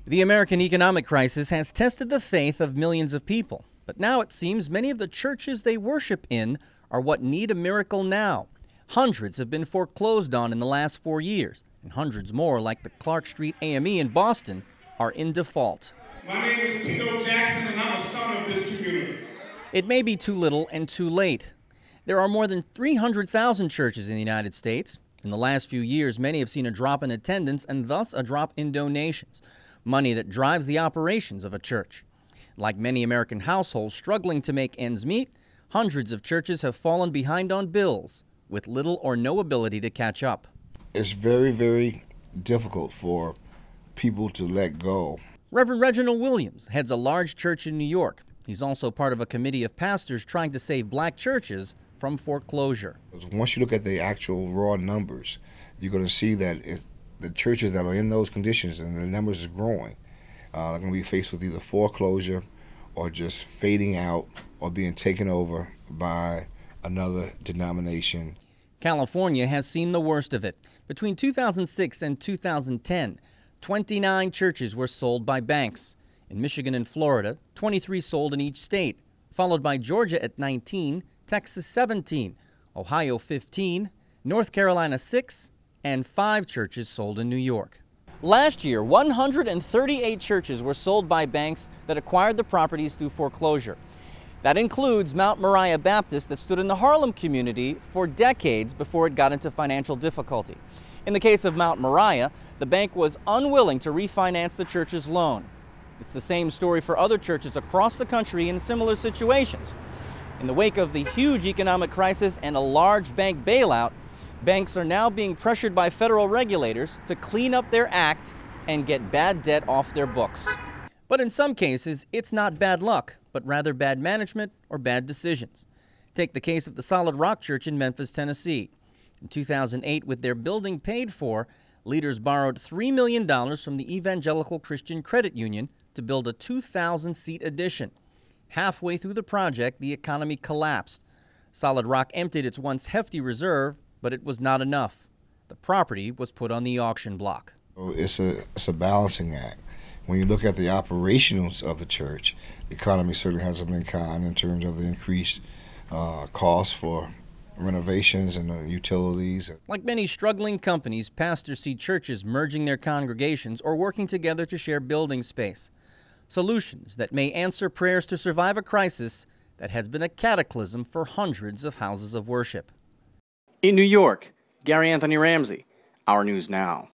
The American economic crisis has tested the faith of millions of people, but now it seems many of the churches they worship in are what need a miracle now. Hundreds have been foreclosed on in the last 4 years, and hundreds more, like the Clark Street AME in Boston, are in default. My name is Tito Jackson, and I'm a son of this community. It may be too little and too late. There are more than 300,000 churches in the United States. In the last few years, many have seen a drop in attendance and thus a drop in donations, money that drives the operations of a church. Like many American households struggling to make ends meet, hundreds of churches have fallen behind on bills, with little or no ability to catch up. It's very, very difficult for people to let go. Reverend Reginald Williams heads a large church in New York. He's also part of a committee of pastors trying to save black churches from foreclosure. Once you look at the actual raw numbers, you're going to see that the churches that are in those conditions, and the numbers is growing, are going to be faced with either foreclosure or just fading out or being taken over by another denomination. California has seen the worst of it. Between 2006 and 2010, 29 churches were sold by banks. In Michigan and Florida, 23 sold in each state, followed by Georgia at 19, Texas 17, Ohio 15, North Carolina 6, and 5 churches sold in New York. Last year, 138 churches were sold by banks that acquired the properties through foreclosure. That includes Mount Moriah Baptist that stood in the Harlem community for decades before it got into financial difficulty. In the case of Mount Moriah, the bank was unwilling to refinance the church's loan. It's the same story for other churches across the country in similar situations. In the wake of the huge economic crisis and a large bank bailout, banks are now being pressured by federal regulators to clean up their act and get bad debt off their books. But in some cases, it's not bad luck, but rather bad management or bad decisions. Take the case of the Solid Rock Church in Memphis, Tennessee. In 2008, with their building paid for, leaders borrowed $3 million from the Evangelical Christian Credit Union to build a 2,000-seat addition. Halfway through the project, the economy collapsed. Solid Rock emptied its once hefty reserve, but it was not enough. The property was put on the auction block. It's a balancing act. When you look at the operations of the church, the economy certainly hasn't been kind in terms of the increased costs for renovations and utilities. Like many struggling companies, pastors see churches merging their congregations or working together to share building space. Solutions that may answer prayers to survive a crisis that has been a cataclysm for hundreds of houses of worship. In New York, Gary Anthony Ramsey, Our News Now.